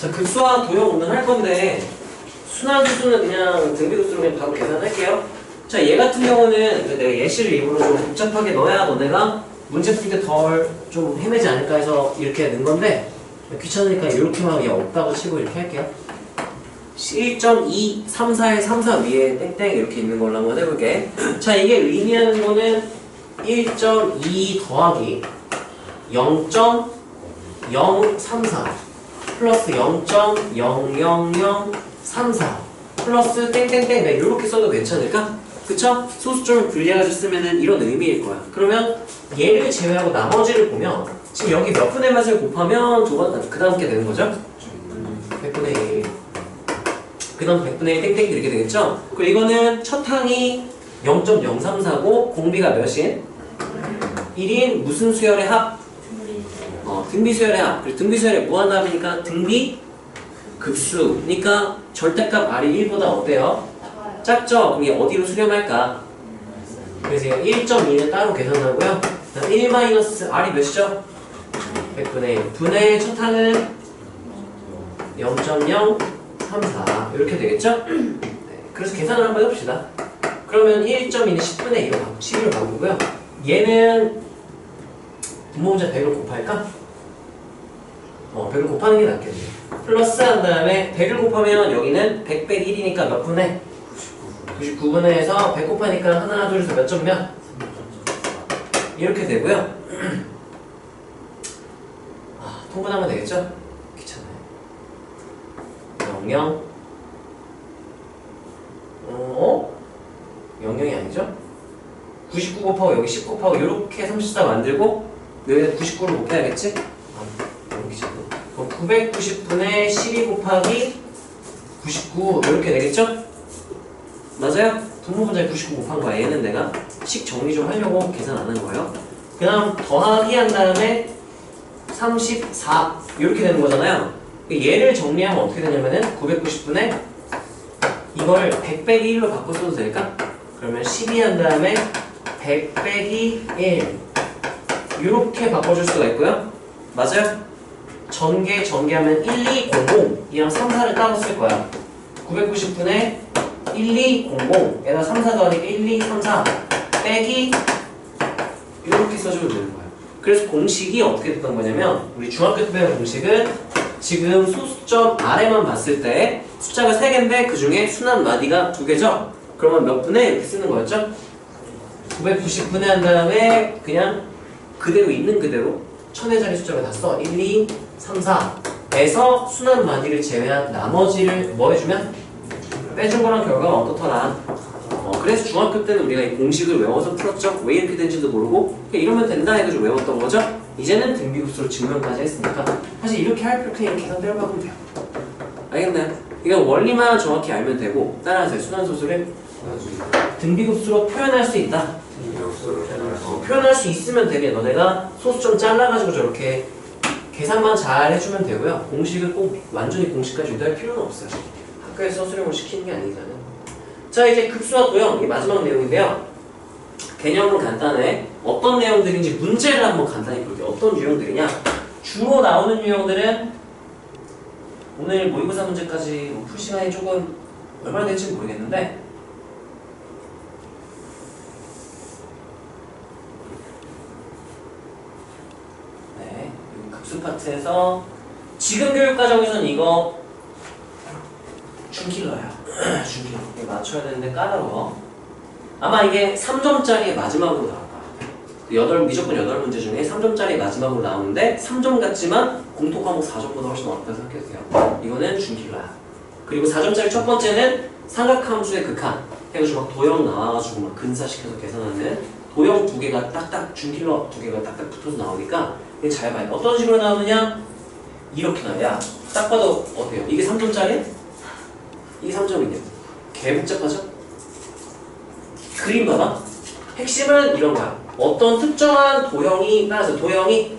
자, 급수와 도형 오늘 할 건데 순환수수는 그냥 등비급수로 그냥 바로 계산할게요. 자, 얘 같은 경우는 내가 예시를 일부러 좀 복잡하게 넣어야 너네가 문제 풀 때 덜 좀 헤매지 않을까 해서 이렇게 넣은 건데 귀찮으니까 이렇게만 그냥 없다고 치고 이렇게 할게요. 1.234의 34 위에 땡땡 이렇게 있는 걸로 한번 해볼게. 자, 이게 의미하는 거는 1.2 더하기 0.034 플러스 0.00034 플러스 땡땡땡 이렇게 써도 괜찮을까? 그쵸? 소수점을 분리해가지고 쓰면은 이런 의미일 거야. 그러면 얘를 제외하고 나머지를 보면 지금 여기 몇 분의 맛을 곱하면 그 다음 게 되는 거죠? 100분의 1. 그 다음 100분의 1 땡땡 이렇게 되겠죠? 그리고 이거는 첫 항이 0.0349 공비가 몇인? 1인 무슨 수열의 합? 등비 수열의 합. 그리고 등비 수열의 무한합이니까 등비 급수니까 절대값 R이 1보다 어때요? 작죠? 그럼 이게 어디로 수렴할까? 그래서 1.2는 따로 계산하고요. 1-R이 몇이죠? 100분의 1. 분의 첫 항은 0.034 이렇게 되겠죠? 네, 그래서 계산을 한번 해봅시다. 그러면 1.2는 10분의 2로 11로 바꾸고요. 얘는 분모문자 100을 곱할까? 100을 곱하는 게 낫겠네. 플러스 한 다음에 100을 곱하면 여기는 100 빼기 1이니까 몇 분의? 99분의에서 100 곱하니까 하나 둘 셋 몇 점 몇? 이렇게 되고요. 통분하면 되겠죠? 귀찮아요. 00 00이 아니죠? 99 곱하고 여기 10 곱하고 이렇게 34 만들고 여기다 99를 곱해야겠지? 너무 귀찮네. 그럼 990분의 12 곱하기 99 이렇게 되겠죠? 맞아요? 분모분자에 99 곱한 거야. 얘는 내가 식 정리 좀 하려고 계산 안 한 거예요. 그 다음 더하기 한 다음에 34 이렇게 되는 거잖아요. 얘를 정리하면 어떻게 되냐면은 990분의 이걸 100 빼기 1로 바꿔 써도 될까? 그러면 12 한 다음에 100 빼기 1 이렇게 바꿔줄 수가 있고요. 맞아요? 전개하면 1200 이랑 34를 따로 쓸 거야. 990분의 1200에다 34 더하니까 1234 빼기 이렇게 써주면 되는 거야. 그래서 공식이 어떻게 됐던 거냐면 우리 중학교 때 배운 공식은 지금 소수점 아래만 봤을 때 숫자가 3개인데 그 중에 순환 마디가 2개죠? 그러면 몇 분의 이렇게 쓰는 거였죠? 990분의 한 다음에 그냥 그대로 있는 그대로 1000회짜리 숫자를 다 써. 1, 2, 3, 4에서 순환 마디를 제외한 나머지를 뭐 해주면? 빼준 거랑 결과가 어떻더라. 그래서 중학교 때는 우리가 이 공식을 외워서 풀었죠. 왜 이렇게 된지도 모르고 그냥 이러면 된다 해가지고 외웠던 거죠. 이제는 등비급수로 증명까지 했으니까 사실 이렇게 할 필요 그냥 계산대로 하면 돼요. 알겠나요? 이거 원리만 정확히 알면 되고 따라하세요. 순환소수를 등비급수로 표현할 수 있다. 표현할 수 있으면 되게 너네가 소수 좀 잘라가지고 저렇게 계산만 잘 해주면 되고요. 공식을 꼭 완전히 공식까지 유도할 필요는 없어요. 학교에서 수령을 시키는 게 아니잖아요. 자, 이제 급수와 도형, 이게 마지막 내용인데요. 개념은 간단해. 어떤 내용들인지 문제를 한번 간단히 볼게요. 어떤 유형들이냐? 주로 나오는 유형들은 오늘 모의고사 문제까지 풀 시간이 조금 얼마나 될지 모르겠는데 네, 급수 파트에서 지금 교육과정에서는 이거 준킬러야. 준킬러. 이거 맞춰야 되는데 까다로워. 아마 이게 3점짜리의 마지막으로 나올 거야. 무조건 8문제 중에 3점짜리 마지막으로 나오는데 3점 같지만 공통 과목 4점보다 훨씬 어렵다고 생각해주세요. 이거는 준킬러야. 그리고 4점짜리 첫 번째는 삼각함수의 극한 해가지고 막 도형 나와가지고 막 근사시켜서 계산하는 도형 2개가 딱딱 준킬러 2개가 딱딱 붙어서 나오니까 이게 잘 봐요. 어떤 식으로 나오느냐? 이렇게 나와요. 딱 봐도 어때요? 이게 3점짜리? 이게 3점이네요. 개 복잡하죠? 그림 봐봐. 핵심은 이런 거야. 어떤 특정한 도형이 따라서 도형이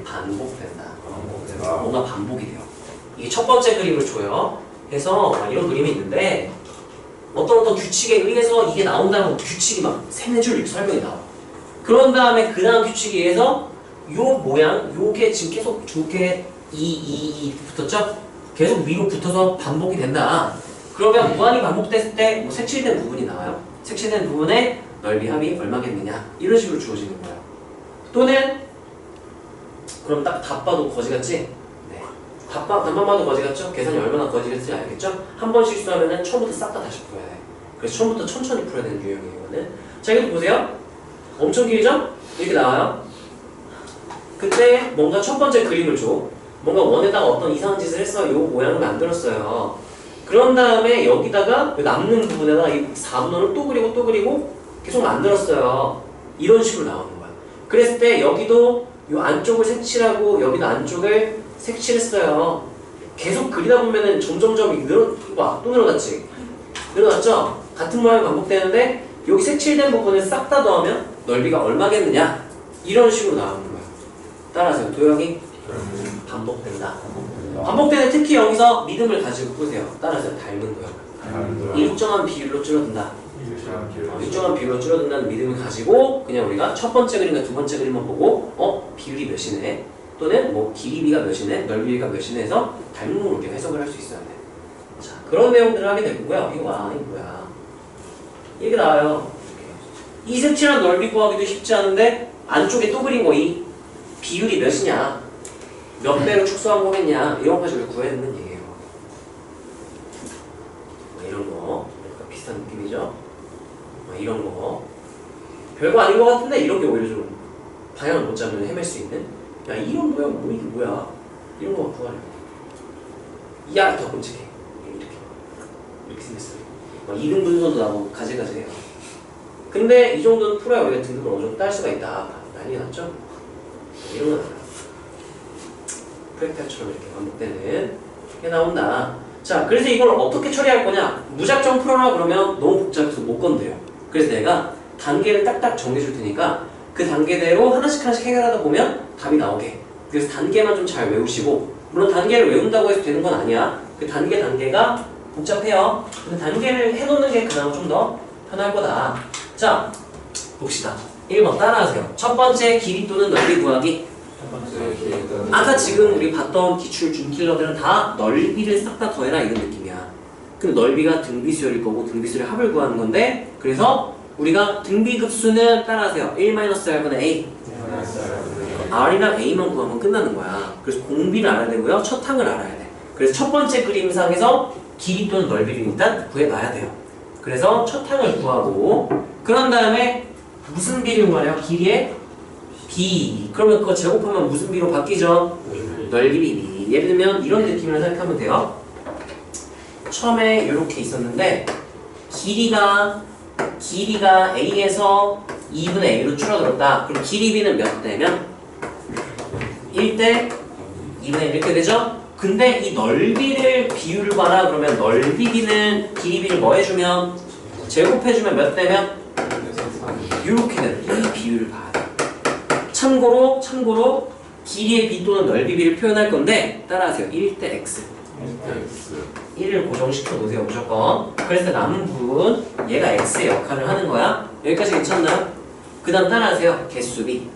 반복된다. 뭔가 반복이 돼요. 이게 첫 번째 그림을 줘요. 그래서 이런 그림이 있는데 어떤 규칙에 의해서 이게 나온다는 규칙이 막 3-4줄 이렇게 설명이 나와. 그런 다음에 그 다음 규칙에 의해서 요 모양, 요게 지금 계속 저게 2 붙었죠? 계속 위로 붙어서 반복이 된다. 그러면 무한히 반복됐을 때 뭐 색칠된 부분이 나와요. 색칠된 부분의 넓이 합이 얼마겠느냐 이런 식으로 주어지는 거예요. 또는 그럼 딱 답 봐도 거지 같지? 네. 답만 봐도 거지 같죠? 계산이 얼마나 거지 같지 알겠죠? 한 번 실수하면은 처음부터 싹 다 다시 풀어야 돼. 그래서 처음부터 천천히 풀어야 되는 유형이에요. 이거는. 자, 이거 보세요. 엄청 길죠? 이렇게 나와요. 그때 뭔가 첫 번째 그림을 줘. 뭔가 원에다가 어떤 이상한 짓을 했어. 요 모양을 만들었어요. 그런 다음에 여기다가 남는 부분에다가 이 4분원을 또 그리고 계속 만들었어요. 이런 식으로 나오는 거야. 그랬을 때 여기도 요 안쪽을 색칠하고 여기도 안쪽을 색칠했어요. 계속 그리다 보면은 점점점 또 늘어났지? 늘어났죠? 같은 모양이 반복되는데 여기 색칠된 부분을 싹 다 더하면 넓이가 얼마겠느냐? 이런 식으로 나오는 거야. 따라하세요. 도형이 반복된다. 반복되는 특히 여기서 믿음을 가지고 보세요. 따라서 닮은 도형. 일정한 비율로 줄어든다. 일정한 비율로 줄어든다는 믿음을 가지고 그냥 우리가 첫 번째 그림과 두 번째 그림만 보고 비율이 몇이네 또는 뭐 길이비가 몇이네 넓이가 몇이네 해서 닮은 걸로 이렇게 해석을 할 수 있어야 돼. 자, 그런 내용들을 하게 되고요. 이거 봐, 이거 뭐야? 이게 나와요. 이 색칠한 넓이 구하기도 쉽지 않은데 안쪽에 또 그린 거 이 비율이 몇이냐 몇 배로 축소한 거겠냐 이런 것까지 구해야 되는 얘기예요. 뭐 이런 거 비슷한 느낌이죠. 뭐 이런 거 별거 아닌 것 같은데 이런 게 오히려 좀 방향을 못 잡으면 헤맬 수 있는 야 이런 모양 뭐 이게 뭐야 이런 거 구하려고 야 더 끔찍해 이렇게 생겼어요. 2등 분선도 나오고 가지가지해요. 근데 이 정도는 풀어야 우리가 등급을 어느 정도 딸 수가 있다. 난리 났죠? 이런 건 알아요. 프랙탈처럼 이렇게 반복되는 게 나온다. 자, 그래서 이걸 어떻게 처리할 거냐? 무작정 풀어라 그러면 너무 복잡해서 못 건드려. 그래서 내가 단계를 딱딱 정해줄 테니까 그 단계대로 하나씩 해결하다 보면 답이 나오게. 그래서 단계만 좀 잘 외우시고 물론 단계를 외운다고 해서 되는 건 아니야. 그 단계가 복잡해요. 근데 단계를 해놓는 게 그나마 좀 더 편할 거다. 자, 봅시다. 1번 따라하세요. 첫 번째 길이 또는 넓이 구하기. 아까 지금 우리 봤던 기출 준킬러들은 다 넓이를 싹 다 더해라 이런 느낌이야. 근데 넓이가 등비수열일 거고 등비수열의 합을 구하는 건데 그래서 우리가 등비급수는 따라하세요. 1-r분의 a r이랑 a만 구하면 끝나는 거야. 그래서 공비를 알아야 되고요. 첫 항을 알아야 돼. 그래서 첫 번째 그림상에서 길이 또는 넓이를 일단 구해놔야 돼요. 그래서 첫 항을 구하고 그런 다음에 무슨 비를 구하래요? 길이의 b. 그러면 그거 제곱하면 무슨 bi로 바뀌죠? 넓이 b. 예를 들면 이런 느낌을 생각하면 돼요. 처음에 이렇게 있었는데 길이가 a에서 2분의 a로 줄어들었다. 그럼 길이 b는 몇 대면? 1대 2분의 1 이렇게 되죠? 근데 이 넓이를 비율을 봐라 그러면 넓이 b는 길이 b를 뭐 해주면? 제곱해주면 몇 대면? 이렇게 되는 이 비율을 봐야 돼. 참고로 길이의 b 또는 넓이 b를 표현할 건데 따라하세요. 1대 x 1을 고정시켜 놓으세요 무조건. 그래서 남은 부분 얘가 x의 역할을 하는 거야. 여기까지 괜찮나요? 그 다음 따라하세요. 개수비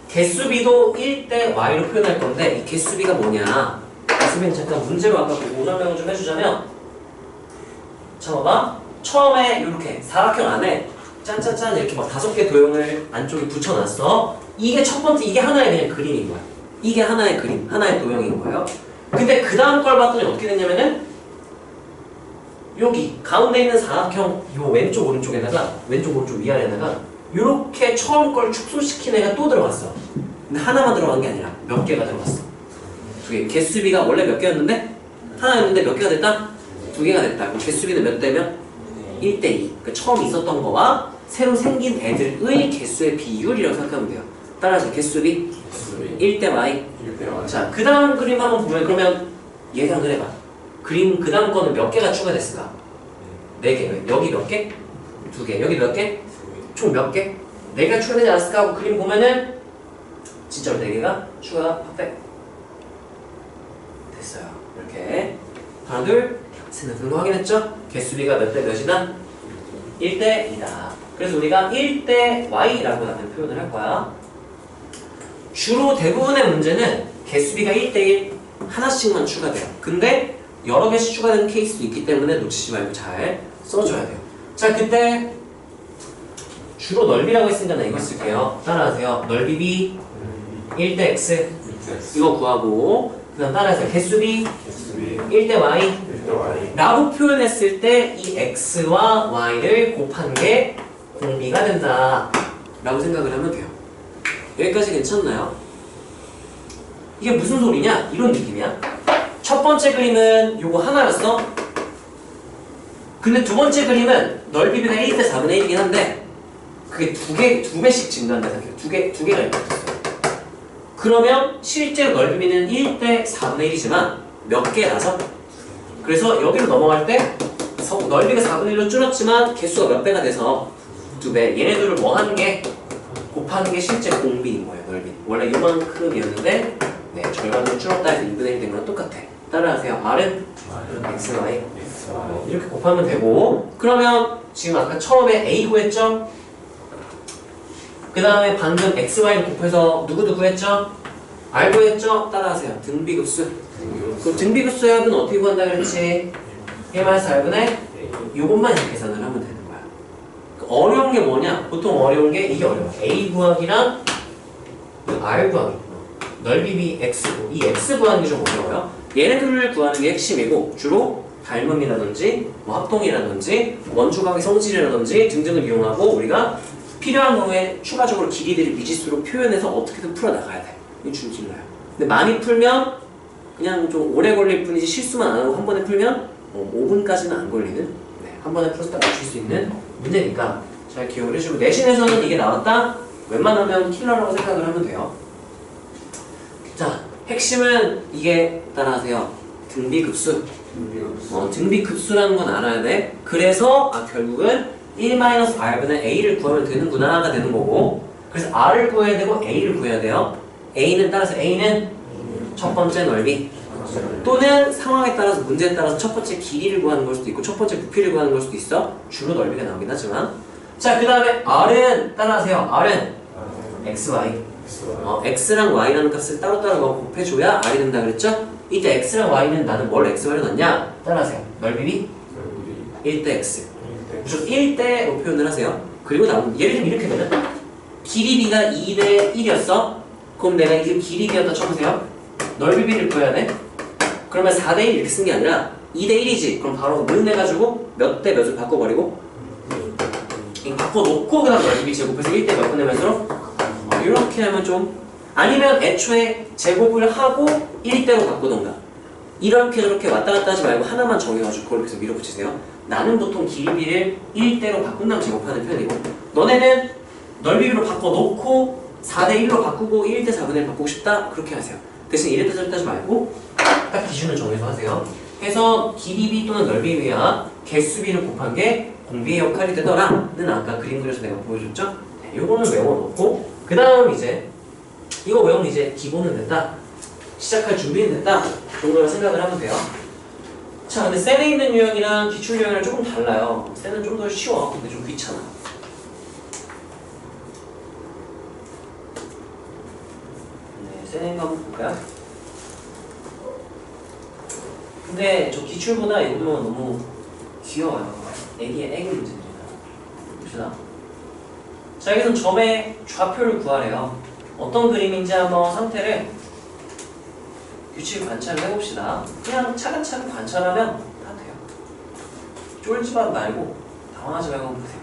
개수비도 1대 y로 표현할 건데 이 개수비가 뭐냐? 개수비는 잠깐 문제로 아까 보고 설명을 좀 해주자면 자 봐봐. 처음에 이렇게 사각형 안에 짠짠짠 이렇게 막 5개 도형을 안쪽에 붙여놨어. 이게 첫 번째, 이게 하나의 그냥 그림인 거야. 이게 하나의 그림, 하나의 도형인 거예요. 근데 그 다음 걸 봤더니 어떻게 됐냐면은 여기 가운데 있는 사각형 요 왼쪽 오른쪽에다가 왼쪽 오른쪽 위아래에다가 요렇게 처음 걸 축소시킨 애가 또 들어갔어. 근데 하나만 들어간 게 아니라 몇 개가 들어갔어. 2개. 개수비가 원래 몇 개였는데 하나였는데 몇 개가 됐다? 2개가 됐다. 그럼 개수비는 몇 대면? 1대 2. 그러니까 처음 있었던 거와 새로 생긴 애들의 개수의 비율이라고 생각하면 돼요. 따라서 개수비 1대 y. 자, 그 다음 그림 한번 보면 그러면 예상을 해봐. 그림 그 다음 거는 몇 개가 추가됐을까? 4개. 여기 몇 개? 2개. 여기 몇 개? 총 몇 개? 4개가 추가되지 않았을까 하고 그림 보면은 진짜로 4개가 추가 됐어요. 이렇게 하나 둘 셋 넷 확인했죠? 개수비가 몇 대 몇이다? 1대 2다. 그래서 우리가 1대 y라고 하는 표현을 할 거야. 주로 대부분의 문제는 개수비가 1대1 하나씩만 추가돼요. 근데 여러 개씩 추가되는 케이스도 있기 때문에 놓치지 말고 잘 써줘야 돼요. 자, 그때 주로 넓이라고 했으니까 나 이거 쓸게요. 따라하세요. 넓이 B 1대 X 이거 구하고, 그 다음 따라하세요. 개수비 1대 Y 라고 표현했을 때 이 X와 Y를 곱한 게 공비가 된다 라고 생각을 하면 돼요. 여기까지 괜찮나요? 이게 무슨 소리냐? 이런 느낌이야. 첫 번째 그림은 요거 하나였어. 근데 두 번째 그림은 넓이비가 1대 4분의 1이긴 한데 그게 두 배씩 증가한다 생각해요. 두 개가 이렇게 있어요. 그러면 실제로 넓이비는 1대 4분의 1이지만 몇 개라서? 그래서 여기로 넘어갈 때 넓이가 4분의 1로 줄었지만 개수가 몇 배가 돼서 2배. 얘네들을 뭐 하는 게? 곱하는 게 실제 공비인 거예요. 넓이. 원래 요만큼이었는데 네, 절반으로 줄었다 해서 2분의 1 된 거랑 똑같아. 따라하세요. R은 X, Y 이렇게 곱하면 되고, 그러면 지금 아까 처음에 A 구했죠? 그 다음에 방금 X, Y를 곱해서 누구 구했죠? R 구했죠? 따라하세요. 등비급수. 그럼 등비급수의 합은 어떻게 구한다 그랬지? 1-4분의 요것만 이렇게 계산을 하면 되는 거야. 어려운 게 뭐냐? 보통 어려운 게 이게 어려워. A 구하기랑 R 구하기. 넓이 B X고 이 X 구하는 게 좀 어려워요. 얘네들을 구하는 게 핵심이고 주로 닮음이라든지 뭐 합동이라든지 원주각의 성질이라든지 등등을 이용하고 우리가 필요한 경우에 추가적으로 길이들을 미지수로 표현해서 어떻게든 풀어나가야 돼. 이게 줄길러요. 근데 많이 풀면 그냥 좀 오래 걸릴 뿐이지 실수만 안 하고 한 번에 풀면 5분까지는 안 걸리는, 네, 한 번에 풀어서 딱 맞출 수 있는 문제니까 잘 기억을 해주고, 내신에서는 이게 나왔다? 웬만하면 킬러라고 생각을 하면 돼요. 자, 핵심은 이게 따라하세요. 등비급수. 등비급수라는 건 알아야 돼. 그래서 결국은 1-R분의 A를 구하면 되는구나가 되는 거고, 그래서 R을 구해야 되고 A를 구해야 돼요. A는 따라서 A는 첫 번째 넓이 또는 상황에 따라서 문제에 따라서 첫 번째 길이를 구하는 걸 수도 있고 첫 번째 부피를 구하는 걸 수도 있어. 주로 넓이가 나오긴 하지만. 자, 그 다음에 R은 따라하세요. R은 X, Y. X랑 Y라는 값을 따로따로 곱해줘야 R이 된다 그랬죠? 이때 X랑 Y는 나는 뭘 X, Y로 넣냐? 따라하세요. 넓이 1대 X. 무조건 1대로 표현을 하세요. 그리고 예를 들면 이렇게 되면 길이 B가 2대 1이었어? 그럼 내가 이게 길이 B였다 쳐보세요. 넓이 B를 구해야 돼? 그러면 4대 1 이렇게 쓴 게 아니라 2대 1이지? 그럼 바로 문해가지고 몇 대 몇을 바꿔버리고 이거 바꿔놓고 그 다음 넓이 B 제곱해서 1대 몇 분의 몇으로? 이렇게 하면 좀, 아니면 애초에 제곱을 하고 1대로 바꾸던가 이렇게 저렇게 왔다 갔다 하지 말고 하나만 정해가지고 그걸 계속 밀어붙이세요. 나는 보통 길이 B를 1대로 바꾼 다음 제곱하는 편이고, 너네는 넓이 B로 바꿔놓고 4대 1로 바꾸고 1대 4분의 1 바꾸고 싶다? 그렇게 하세요. 대신 이랬다 저랬다 하지 말고 딱 기준을 정해서 하세요. 해서 길이 B 또는 넓이 B와 개수 B를 곱한 게 공비의 역할이 되더라는 아까 그림 그려서 내가 보여줬죠? 네, 요거는 외워놓고 그 다음 이제 이거 외우면 이제 기본은 됐다, 시작할 준비는 됐다 정도로 생각을 하면 돼요. 자, 근데 셀에 있는 유형이랑 기출 유형이랑 조금 달라요. 셀은 좀 더 쉬워. 근데 좀 귀찮아. 네, 셀인 거 한번 볼까요? 근데 저 기출보다 이거 너무 귀여워요. 애기 문제입니다. 봅시다. 자, 여기서 점의 좌표를 구하래요. 어떤 그림인지 한번 상태를 규칙 관찰을 해봅시다. 그냥 차근차근 관찰하면 다 돼요. 쫄지만 말고 당황하지 말고 한번 보세요.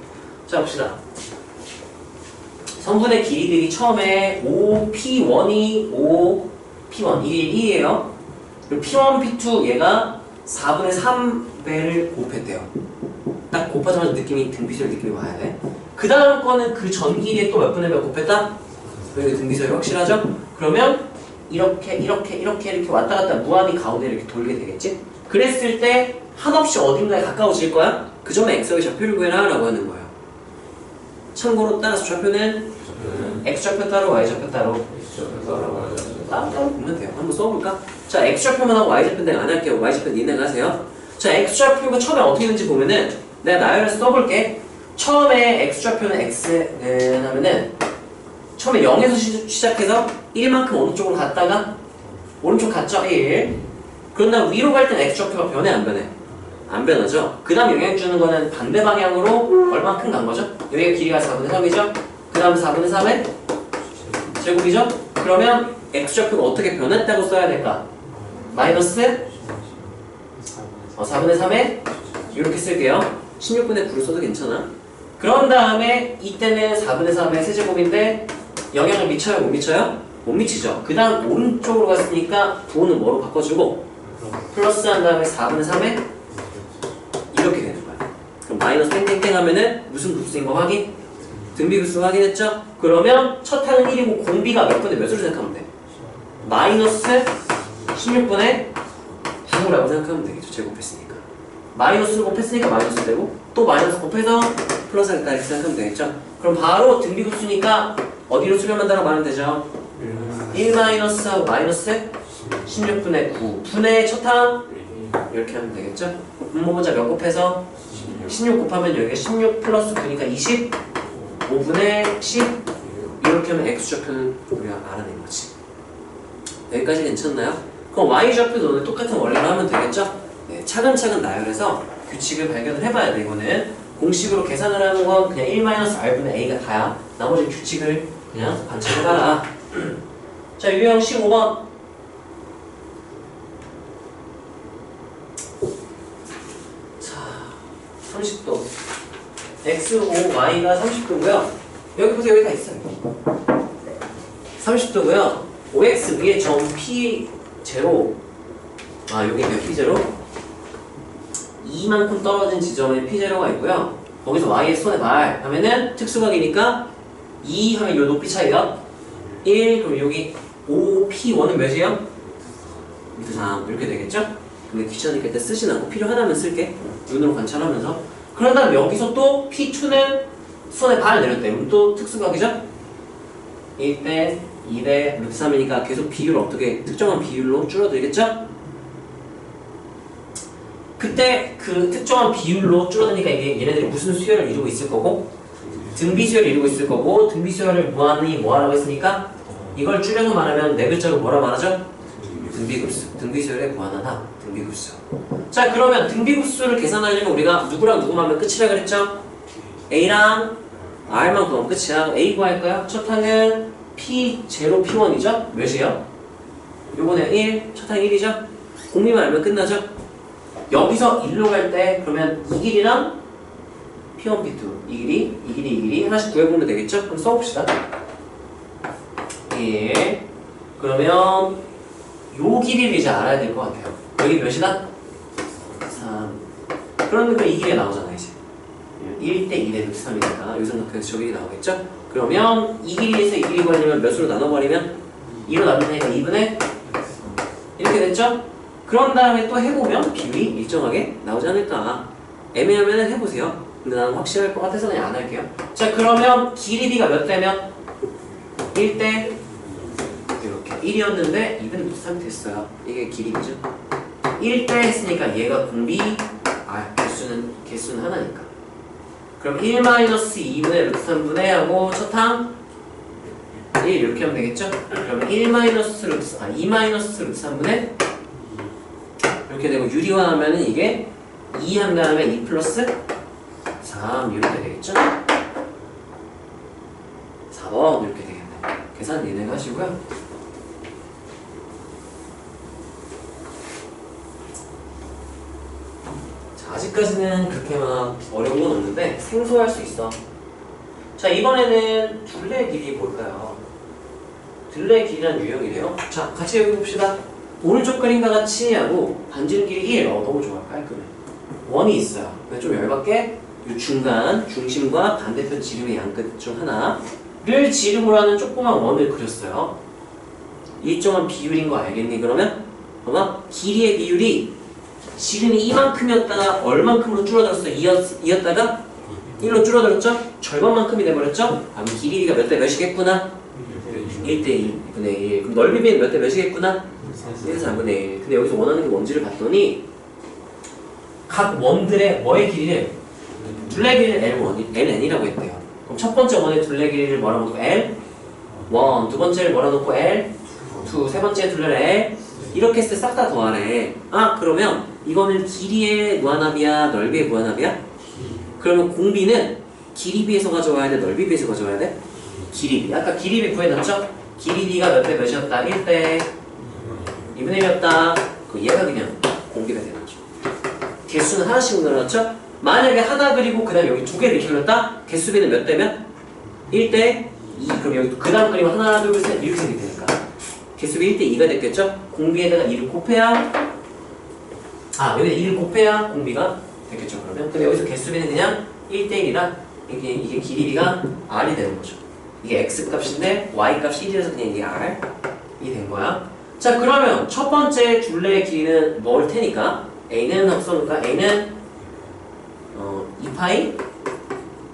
자, 봅시다. 성분의 길이들이 처음에 5P1이 5P1 이게 1이에요. 그리고 P1, P2 얘가 4분의 3배를 곱했대요. 딱 곱하자마자 느낌이 등비설 느낌이 와야 돼. 그 다음 거는 그 전 길이에 또 몇 분의 몇 곱했다? 여기 등비설이 확실하죠? 그러면 이렇게 왔다 갔다 무한히 가운데 이렇게 돌게 되겠지? 그랬을 때 한없이 어딘가에 가까워질 거야? 그 점에 x의 좌표를 구해라 라고 하는 거예요. 참고로 따라서 좌표는 x좌표 따로 y좌표 따로 따로 보면 돼요. 한번 써볼까? 자, x좌표만 하고 y좌표 내가 안 할게요. y좌표 니네가 하세요. 자, x좌표가 처음에 어떻게 되는지 보면은 내가 나열해서 써볼게. 처음에 x좌표는 x는 하면은 처음에 0에서 시작해서 1만큼 어느 쪽으로 갔다가 오른쪽 같죠? 1. 그런 다음 위로 갈 땐 x좌표가 변해 안 변해? 안 변하죠? 그 다음 영향 주는 거는 반대 방향으로 얼마큼 간 거죠? 여기가 길이가 4분의 3이죠? 그 다음 4분의 3의 제곱이죠? 그러면 x좌표가 어떻게 변했다고 써야 될까? 마이너스 4분의 3에 이렇게 쓸게요. 16분의 9를 써도 괜찮아. 그런 다음에 이때는 4분의 3의 세제곱인데 영향을 미쳐요? 못 미쳐요? 못 미치죠. 그 다음 오른쪽으로 갔으니까 부호는 뭐로 바꿔주고 플러스 한 다음에 4분의 3에 이렇게 되는 거야. 그럼 마이너스 땡땡땡 하면은 무슨 급수인 거 확인? 등비급수 확인했죠? 그러면 첫 항은 1이고 공비가 몇 분의 몇으로 생각하면 돼? 마이너스 16분의 9라고 생각하면 되겠죠. 제곱했으니까. 마이너스를 곱했으니까 마이너스 되고 또 마이너스 곱해서 플러스 하겠다 이렇게 생각하면 되겠죠. 그럼 바로 등비급수니까 어디로 수렴한다고 말하면 되죠? 1 마이너스 하고 마이너스 16분의 9 분의 첫 항 이렇게 하면 되겠죠. 분모분자 몇 곱해서 16 곱하면 여기가 16 플러스 9니까 20 5분의 10 이렇게 하면 x좌표는 우리가 알아낸 거지. 여기까지 괜찮나요? 그럼 y좌표도 오늘 똑같은 원리로 하면 되겠죠? 네, 차근차근 나열해서 규칙을 발견을 해봐야 돼. 이거는 공식으로 계산을 하는 건 그냥 1-r분의 a가 다야. 나머지 규칙을 그냥 관찰해봐라. 자, 유형 15번. 자, 30도. x, 5, y가 30도고요. 여기 보세요. 여기 다 있어요. 30도고요. 5x 위에 점 P0. 여기 P0. 2만큼 떨어진 지점에 P0가 있고요. 거기서 y의 손에 발 하면은 특수각이니까 2 하면 요 높이 차이가 1, 그럼 여기 5, P1은 몇이에요? 밑에 3 이렇게 되겠죠? 근데 귀찮으니까 일단 쓰진 않고 필요하다면 쓸게. 눈으로 관찰하면서. 그런 다음 여기서 또 P2는 손에 발을 내렸대. 그럼 또 특수각이죠? 1대 2대 루트 3이니까 계속 비율 어떻게 특정한 비율로 줄어들겠죠? 그때 그 특정한 비율로 줄어드니까 이게 얘네들이 무슨 수열을 이루고 있을 거고 등비 수열을 이루고 있을 거고 등비 수열을 무한히 뭐하라고 했으니까 이걸 줄여서 말하면 네 글자로 뭐라 말하죠? 등비급수. 등비수열의 무한한 합. 등비급수. 자, 그러면 등비급수를 계산하려면 우리가 누구랑 누구만 하면 끝이라 그랬죠? A랑 R만 구하면 끝이야. A 구할까요? 첫 항은 P0, P1이죠? 몇이에요? 요번에 1, 첫 항 1이죠? 공비만 알면 끝나죠? 여기서 1로 갈 때 그러면 이 길이랑 P1, P2 이 길이, 이 길이, 이 길이 하나씩 구해보면 되겠죠? 그럼 써봅시다. 1 그러면 요 길이를 이제 알아야 될 것 같아요. 여기 몇이다? 3 그러니까 이 길이 나오잖아 이제 1대 2대 루트 3이니까 여기서 생각해서 저 길이 나오겠죠? 그러면 이 길이에서 이 길이 구하려면 몇으로 나눠버리면 2로 나누니까 2분의 이렇게 됐죠? 그런 다음에 또 해보면 비율이 일정하게 나오지 않을까. 애매하면 해보세요. 근데 나는 확실할 것 같아서 그냥 안 할게요. 자, 그러면 길이비가 몇 대면? 1대 이렇게 1이었는데 2분의 루트 3이 됐어요. 이게 길이비죠. 1대 했으니까 얘가 공비 개수는 하나니까. 그럼 1-2분의 루트 3분의 하고 첫 항 1 이렇게 하면 되겠죠? 그러면 2-루트 3분의 이렇게 되고 유리화하면은 이게 2 한 다음에 2 플러스 3 이렇게 되겠죠? 4번 이렇게 되겠네. 계산 얘네 하시고요. 자, 아직까지는 그렇게 막 어려운 건 없는데 생소할 수 있어. 자, 이번에는 둘레 길이 뭘까요? 둘레 길이란 유형이래요. 자, 같이 여기 봅시다. 오른쪽 그림과 같이 하고 반지름 길이 1. 너무 좋아. 깔끔해. 원이 있어요. 좀 열받게 이 중간, 중심과 반대편 지름의 양끝 중 하나를 지름으로 하는 조그만 원을 그렸어요. 일정한 비율인 거 알겠니? 그러면 봐봐. 길이의 비율이 지름이 이만큼이었다가 얼만큼으로 줄어들었어? 2였다가 1로 줄어들었죠? 절반만큼이 돼버렸죠? 그럼 길이가 몇 대 몇이겠구나? 1대 2분의 1. 그럼 넓이비는 몇 대 몇이겠구나? 1대 4분의 1. 근데 여기서 원하는 게 뭔지를 봤더니 각 원들의 뭐의 길이를 둘레 길이를 Ln이라고 했대요. 그럼 첫 번째 원의 둘레 길이를 뭐라고 놓고 L1, 두 번째를 뭐라고 놓고 L2, 세 번째 둘레를 이렇게 했을 때 싹 다 더하래. 아 그러면 이거는 길이의 무한합이야 넓이의 무한합이야? 그러면 공비는 길이 비에서 가져와야 돼 넓이 비에서 가져와야 돼? 길이 비. 아까 길이 비 구해놨죠? 길이 비가 몇 대 몇이었다? 1대 2분의 1이었다. 그 얘가 그냥 공비가 되는 거죠. 개수는 하나씩 늘어났죠? 만약에 하나 그리고 그 다음에 여기 두 개를 이렇게 그렸다? 개수비는 몇 대면? 1대 2. 그럼 여기 그 다음 그리면 하나 둘 셋 이렇게 생기게 되니까 개수비 1대 2가 됐겠죠? 공비에다가 2를 곱해야 여기다 2를 곱해야 공비가 됐겠죠. 그러면 근데 여기서 개수비는 그냥 1대 1이라 이게 길이비가 R이 되는 거죠. 이게 X 값인데 Y 값이 1이라서 그냥 이게 R이 된 거야. 자 그러면 첫 번째 둘레의 길이는 뭘 테니까 A는 없으니까 A는 2파이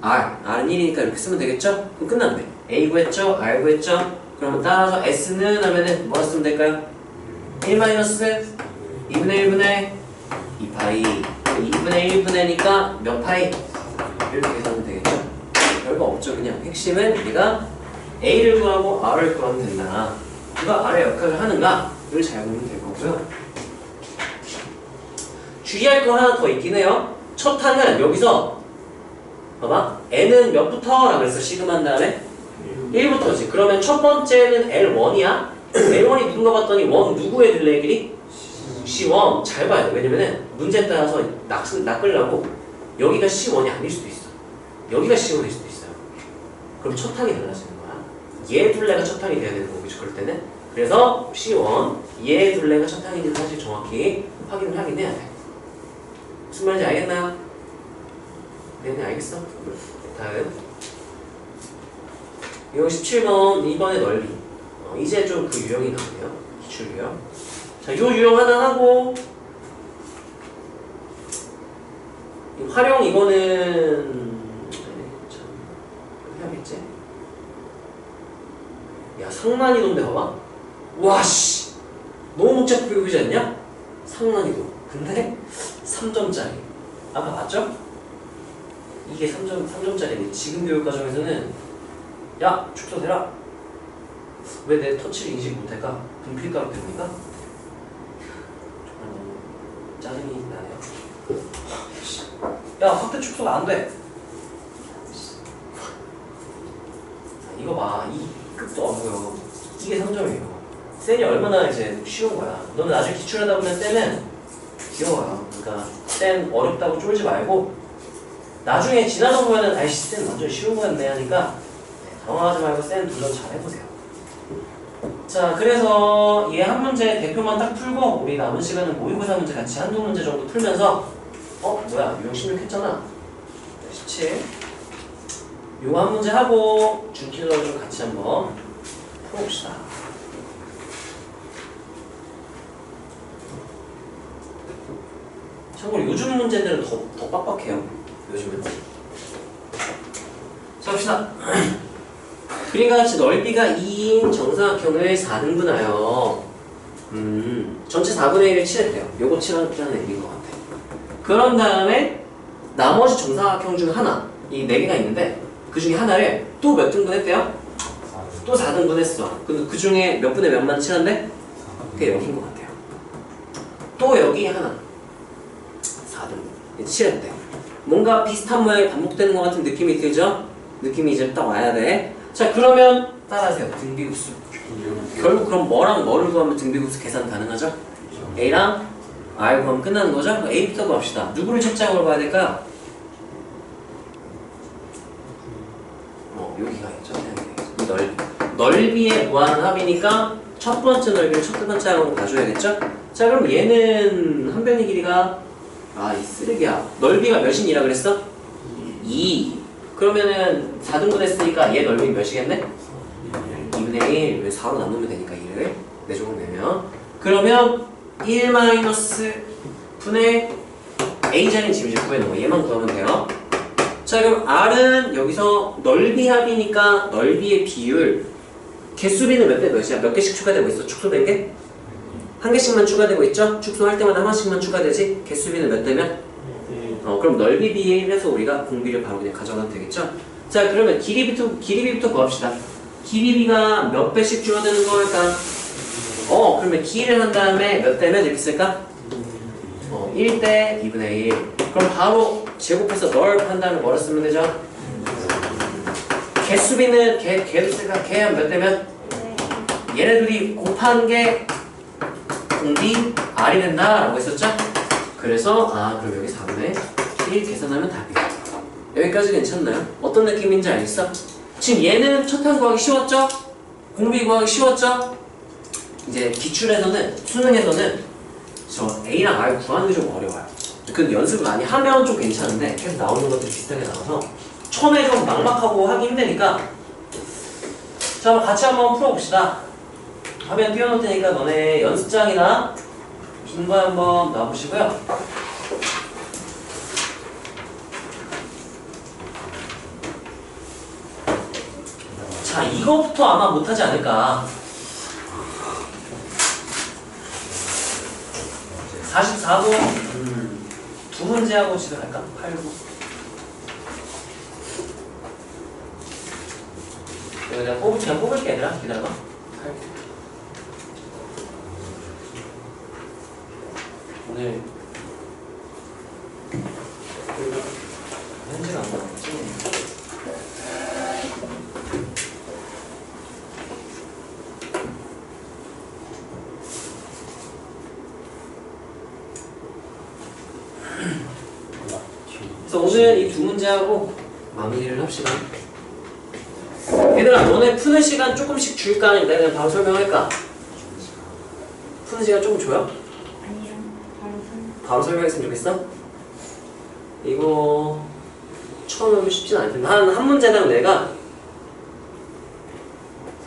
R은 1이니까 이렇게 쓰면 되겠죠? 그럼 끝났네. A 구했죠? R 구했죠? 그러면 따라서 S는 하면은 뭐라 쓰면 될까요? 1 마이너스 2분의 1분의 2파이 2분의 1분의니까 몇 파이? 이렇게 계산하면 되겠죠? 별거 없죠. 그냥 핵심은 우리가 A를 구하고 R을 구하면 된다. 누가 R의 역할을 하는가를 잘 보면 될 거고요. 주의할 거 하나 더 있긴 해요. 첫 탄은 여기서 봐봐 N은 몇부터? 라고 그랬어. 시그마한 다음에 1부터지. 그러면 첫 번째는 L1이야. L1이 누군가 봤더니 1 누구의 둘레의 길이? C1. 잘 봐야 돼. 왜냐면은 문제에 따라서 낚으려고 여기가 C1이 아닐 수도 있어. 여기가 C1일 수도 있어요. 그럼 첫 탄이 달라지는 거야. 얘 둘레가 첫 탄이 돼야 되는 거겠죠. 그럴 때는. 그래서 C1 얘 둘레가 첫 탄인지 사실 정확히 확인을 하긴 해야 돼. 무슨 말인지 알겠나요? 네, 알겠어? 다음 이거 17번 2번의 넓이. 이제 좀 그 유형이 나오네요. 기출 유형. 자, 요 유형 하나 하고 활용 이거는 참 해야겠지? 야 상난이도인데 봐봐. 와씨 너무 복잡해 보이지 않냐? 상난이도. 근데 3점짜리. 아까 봤죠? 이게 3점짜리인데 지금 교육과정에서는 야 축소 대라. 왜 내 터치를 인식 못할까? 분필가루 때문이니까? 정말 너무 짜증이 나네요. 야 확대 축소가 안 돼. 이거 봐. 이 끝도 안 보여. 이게 3점이에요. 셀이 얼마나 이제 쉬운 거야. 너는 나중에 기출하다 보면 셀은 귀여워요. 그러니까 셀 어렵다고 쫄지 말고 나중에 지나다 보면은 아이씨 셀 완전 쉬운 거였네 하니까 당황하지 말고 셀 도전 잘 해보세요. 자 그래서 얘 한 문제 대표만 딱 풀고 우리 남은 시간은 모의고사 문제 같이 한두 문제 정도 풀면서 뭐야 유형 16 했잖아. 17 요거 한 문제 하고 준키를 좀 같이 한번 풀어봅시다. 참고로 요즘 문제들은 더 빡빡해요. 요즘은. 자 봅시다. 그림과 같이 넓이가 2인 정사각형을 4등분하여 전체 4분의 1을 칠했대요. 요거 칠하는 의미인 것 같아. 그런 다음에 나머지 정사각형 중 하나 이 4개가 있는데 그 중에 하나를 또 몇 등분 했대요? 또 4등분 했어. 근데 그 중에 몇 분의 몇만 칠한데? 그게 여기인 것 같아요. 또 여기 하나 4등분 칠했대. 뭔가 비슷한 모양이 반복되는 것 같은 느낌이 들죠? 느낌이 이제 딱 와야 돼. 자 그러면 따라하세요. 등비급수. 결국 그럼 뭐랑 뭐를 구하면 등비급수 계산 가능하죠? A랑 R 구하면 끝나는 거죠? A부터 구합시다. 누구를 첫장으로 봐야 될까요? 여기가 있죠. 이 넓이. 넓이의 무한합이니까 첫 번째 넓이를 첫 번째 항으로 봐줘야겠죠? 자 그럼 얘는 한 변의 길이가 이 쓰레기야. 넓이가 몇이니라 그랬어? 2. 그러면은 4등분 했으니까 얘 넓이 몇이겠네? 2분의 1. 왜 4로 나누면 되니까 2를 4조각 내면. 그러면 1 마이너스 분의 A자리는 지금 이제 구해놓은 거. 얘만 구하면 돼요. 자 그럼 R은 여기서 넓이 합이니까 넓이의 비율. 개수비는 몇 대 몇이야? 몇 개씩 추가되고 있어? 축소된 게? 한 개씩만 추가되고 있죠? 축소할 때마다 하나씩만 추가되지? 개수비는 몇 대면? 그럼 넓이 비해서 우리가 공비를 바로 그냥 가져가면 되겠죠? 자 그러면 길이비부터 구합시다. 길이비가 몇 배씩 줄어드는 거일까? 그러면 기를 한 다음에 몇 대 몇 이렇게 쓸까? 1대 2분의 1. 그럼 바로 제곱해서 널한 다음에 뭐를 쓰면 되죠? 개수비는 개도 쓸까? 개한 몇 대면? 얘네들이 곱한 게 공비 R이 된다라고 했었죠? 그래서 그럼 여기 4분의 1 계산하면 답이야. 여기까지 괜찮나요? 어떤 느낌인지 알겠어? 지금 얘는 첫항 구하기 쉬웠죠? 공비 구하기 쉬웠죠? 이제 기출에서는 수능에서는 저 A랑 R 구하는 게 좀 어려워요. 그 연습을 많이 하면 좀 괜찮은데 계속 나오는 것들이 비슷하게 나와서 처음에 좀 막막하고 하기 힘드니까 자 같이 한번 풀어봅시다. 화면 띄워놓을 테니까 너네 연습장이나 빈 거 한번 놔보시고요. 자 이거부터 아마 못하지 않을까. 44도 두 문제하고 집에 갈까? 8부 이거 내가 그냥 뽑을게 얘들아. 기다려봐. 8부 오늘 현지가 안 나왔지? 그래서 오늘 이 두 문제하고 마무리를 합시다. 얘들아 너네 푸는 시간 조금씩 줄까? 아니면 내가 그냥 바로 설명할까? 푸는 시간 조금 줘요? 아니요. 바로 설명했으면 좋겠어? 이거 처음 하면 쉽진 않을 텐데 한 문제당 내가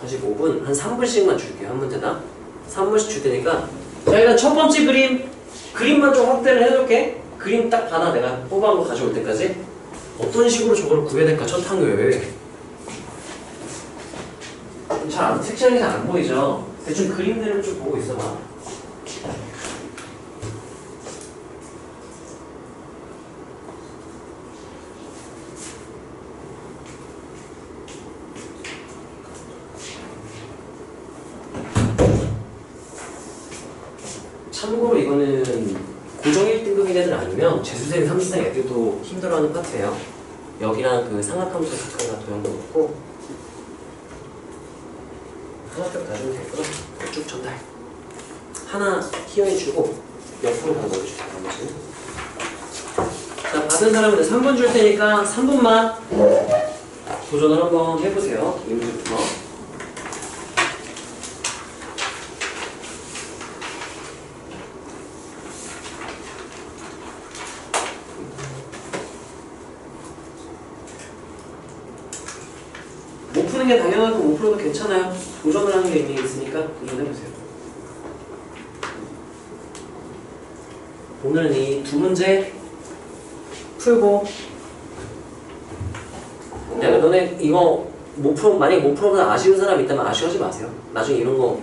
45분 한 3분씩만 줄게요. 한 문제당 3분씩 줄 테니까 자 일단 첫 번째 그림만 좀 확대를 해줄게. 그림 딱 하나 내가 뽑아온 거 가져올 때까지 어떤 식으로 저걸 구해야 될까? 첫 항을 잘 색깔이 잘 안 보이죠? 대충 그림들을 좀 보고 있어봐. 참고로 이거는 고정 1등급인 애들 아니면 재수생 3수생 애들도 힘들어하는 파트예요. 여기랑 그 상하함수 각각가 도형도 없고 하나씩 다 주면 되거든. 쭉 전달 하나 희영이 주고 옆으로 다 넣어주세요. 나머지는 자 받은 사람은 3분 줄 테니까 3분만 도전을 한번 해보세요. 이 문제부터 못 푸는 게 당연하고 못 풀어도 괜찮아요. 도전을 하는 게 의미 있으니까 도전해보세요. 오늘은 이 두 문제 풀고 내가 너네 이거 만약에 못 풀어보면 아쉬운 사람 있다면 아쉬워하지 마세요. 나중에 이런 거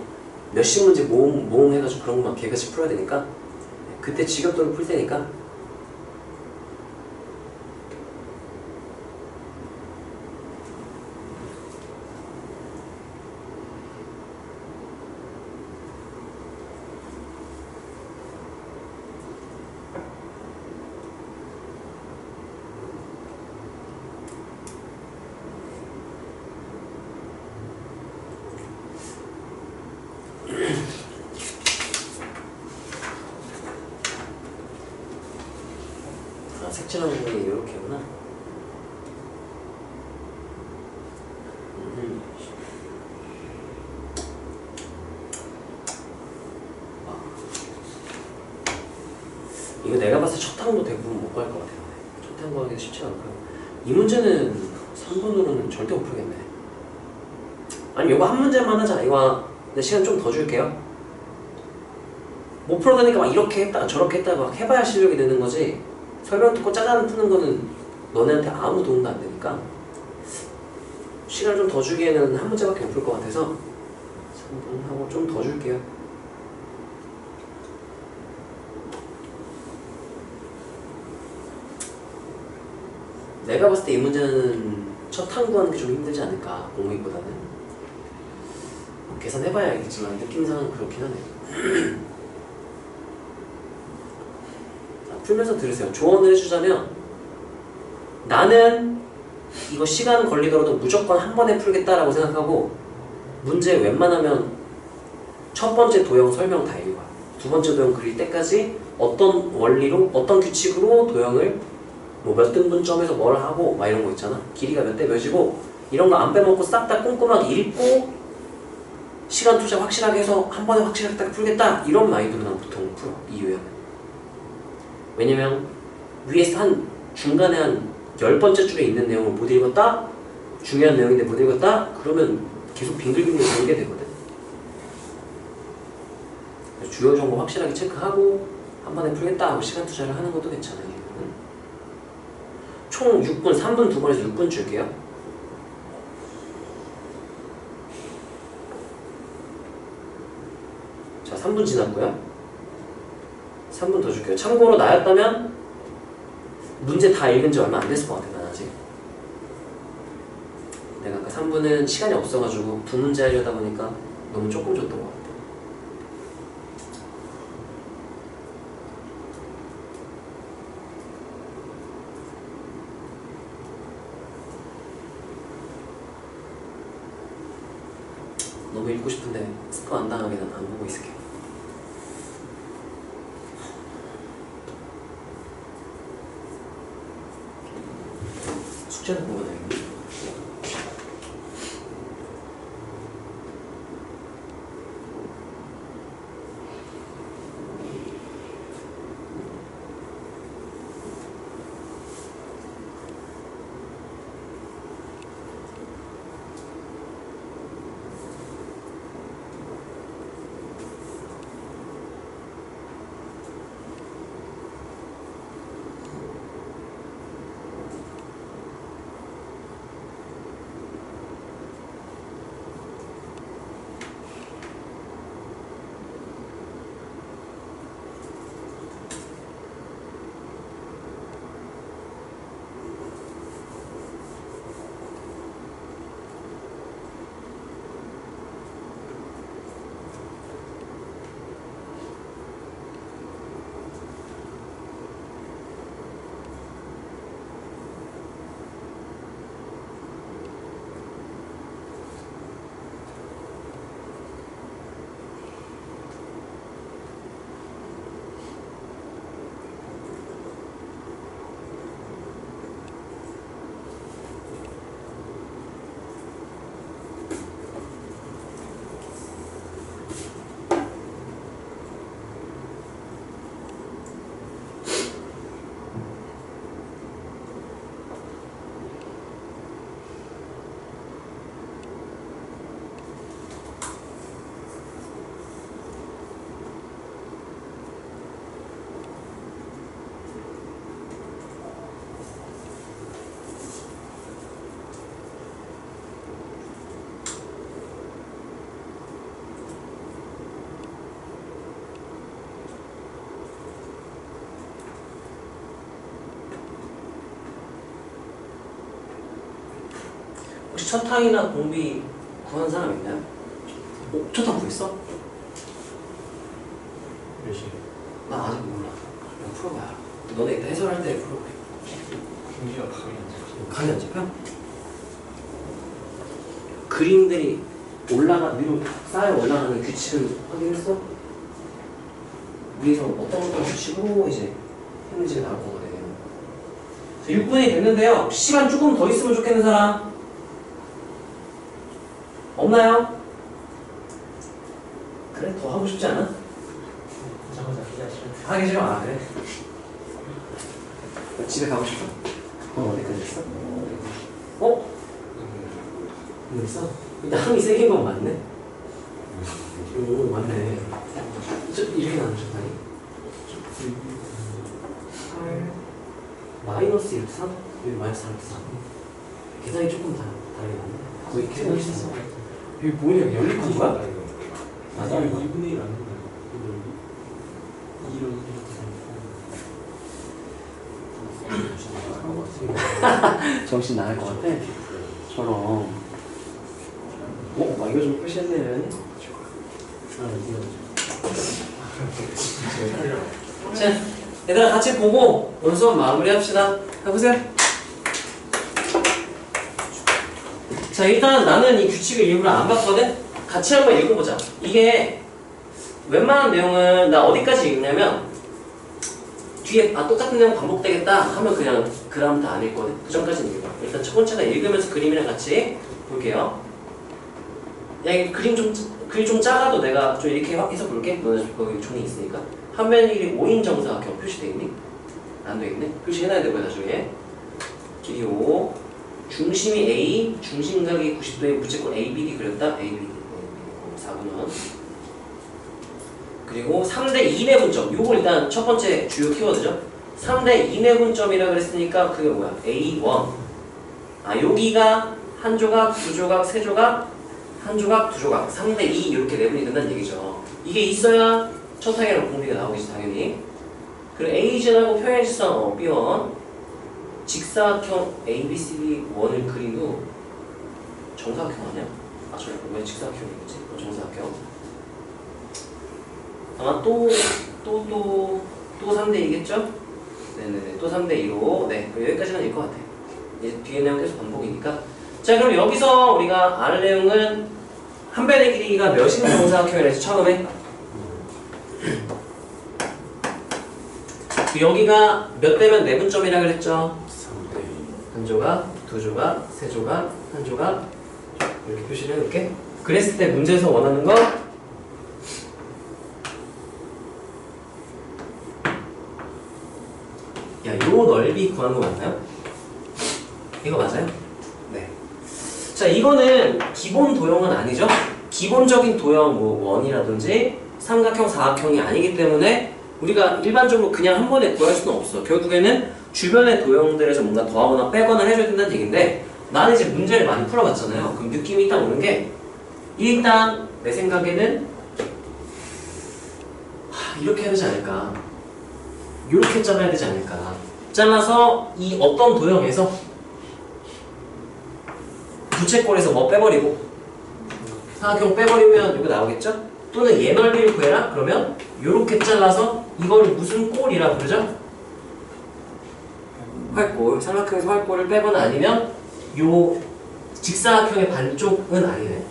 몇십 문제 모음 해가지고 그런 것만 개같이 풀어야 되니까 그때 지겹도록 풀 테니까 색칠한 부분이 이렇게구나. 이거 내가 봤을 때 첫 항도 대부분 못 갈 것 같아요. 첫 항 구하기가 쉽지 않고요. 이 문제는 3분으로는 절대 못 풀겠네. 아니 이거 한 문제만 하자. 이거 내 시간 좀 더 줄게요. 못 풀어다니까 막 이렇게 했다 저렇게 했다 막 해봐야 실력이 되는 거지. 설명 듣고 짜잔 푸는 거는 너네한테 아무 도움도 안 되니까 시간을 좀 더 주기에는 한 문제밖에 못 풀 것 같아서 3분 하고 좀 더 줄게요. 내가 봤을 때 이 문제는 첫 항 구하는 게 좀 힘들지 않을까 공무위보다는. 계산해봐야 알겠지만 느낌상은 그렇긴 하네요. 자, 풀면서 들으세요. 조언을 해주자면 나는 이거 시간 걸리더라도 무조건 한 번에 풀겠다라고 생각하고 문제 웬만하면 첫 번째 도형 설명 다 읽어요. 두 번째 도형 그릴 때까지 어떤 원리로 어떤 규칙으로 도형을 뭐 몇 등분점에서 뭘 하고 막 이런 거 있잖아. 길이가 몇 대 몇이고 이런 거 안 빼먹고 싹 다 꼼꼼하게 읽고 시간 투자 확실하게 해서 한 번에 확실하게 딱 풀겠다 이런 마인드로 난 보통 풀어 이 요약은. 왜냐면 위에서 한 중간에 한 10번째 줄에 있는 내용을 못 읽었다? 중요한 내용인데 못 읽었다? 그러면 계속 빙글빙글 돌게 되거든. 주요 정보 확실하게 체크하고 한 번에 풀겠다 하고 시간 투자를 하는 것도 괜찮아요. 총 6분, 3분 2번에서 6분 줄게요. 자, 3분 지났고요. 3분 더 줄게요. 참고로 나였다면 문제 다 읽은 지 얼마 안 됐을 것 같아, 난 아직. 내가 아까 3분은 시간이 없어가지고 두 문제 하려다 보니까 너무 조금 줬던 것 같아. 너무 읽고 싶은데 스포 안 당하게 난 안 보고 있을게. 숙제는 보면 되겠네. 혹시 첫탕이나 공비 구한 사람 있나요? 첫탕 구했어? 몇 시? 나 아직 몰라. 그냥 풀어봐야 알아. 너네 이따 해설할 때 풀어볼게. 경기가 감이 안 잡혀. 감이 안 잡혀? 그림들이 위로 쌓여 올라가는 규칙을 확인했어? 위에서 어떤 규칙으로 이제 했는지가 나올 거거든. 6분이 됐는데요. 시간 조금 더 있으면 좋겠는 사람 없나요? 그래? 더 하고 싶지 않아? 잠깐만 기다려. 하기 싫어? 아 그래? 집에 가고 싶어? 어디까지 했어? 어? 이거 있어? 일단 항이 세긴 건 맞네? 오 맞네. 이렇게 나누셨다니? 8 마이너스 1, 3? 여기 마이너스 3, 3 계산이 조금 다르게 나네. 거의 계산이 있었어. 여기 뭐냐? 연립한 거야? 맞아. 2분의 1 안 된다. 1 정신 나갈 것 같아? 저런. 막 이거 좀 표시했네. 자, 얘들아 같이 보고 오늘 수업 마무리합시다. 해보세요. 자, 일단 나는 이 규칙을 일부러 안 봤거든? 같이 한번 읽어보자. 이게 웬만한 내용은 나 어디까지 읽냐면 뒤에 똑같은 내용 반복되겠다 하면 그냥 그 다음부터 안 읽거든. 그 전까지는 읽어. 일단 첫 번째가 읽으면서 그림이랑 같이 볼게요. 야, 이 그림 좀 작아도 내가 좀 이렇게 해서 볼게. 너네 거기 종이 있으니까. 한 변의 길이 5인 정사각형 표시되어 있니? 안 되겠네. 표시해놔야 되고요 나중에. 길이 5, 중심이 A, 중심각이 90도의 부채꼴 ABD 그렸다. ABD 4분원. 그리고 3대 2내 분점. 요거 일단 첫 번째 주요 키워드죠. 3대 2내 분점이라 그랬으니까 그게 뭐야? A1. 아, 여기가 한 조각, 두 조각, 세 조각, 한 조각, 두 조각, 3대 2 이렇게 내분이 된다는 얘기죠. 이게 있어야 첫 항이랑 공비가 나오겠지 당연히. 그리고 A진하고 평행지선 B1 직사각형 ABCD1을 그리도 정사각형 아니야? 아, 저 왜 직사각형이겠지? 정사각형. 아마 또 3대 2겠죠? 네네네, 또 3대 2로. 네, 여기까지는 일 것 같아. 이제 뒤에 내용 계속 반복이니까. 자, 그럼 여기서 우리가 알 내용은 한 변의 길이가 몇인 정사각형이라 해서 처음에 여기가 몇 대면 내분점이라 그랬죠? 한 조각, 두 조각, 세 조각, 한 조각 이렇게 표시를 해놓을게. 그랬을 때 문제에서 원하는 거 야, 요 넓이 구하는 거 맞나요? 이거 맞아요? 네. 자, 이거는 기본 도형은 아니죠? 기본적인 도형 뭐 원이라든지 삼각형, 사각형이 아니기 때문에 우리가 일반적으로 그냥 한 번에 구할 수는 없어. 결국에는 주변의 도형들에서 뭔가 더하거나 빼거나 해줘야 된다는 얘기인데 나는 이제 문제를 많이 풀어봤잖아요. 그럼 느낌이 일단 오는 게 일단 내 생각에는 이렇게 해야 되지 않을까, 이렇게 잘라야 되지 않을까. 잘라서 이 어떤 도형에서 부채꼴에서 뭐 빼버리고 사각형 빼버리면 이거 나오겠죠? 또는 얘 넓이를 구해라? 그러면 이렇게 잘라서 이걸 무슨 꼴이라 부르죠? 활꼴. 삼각형에서 활꼴을 빼거나 아니면 요 직사각형의 반쪽은 아니네.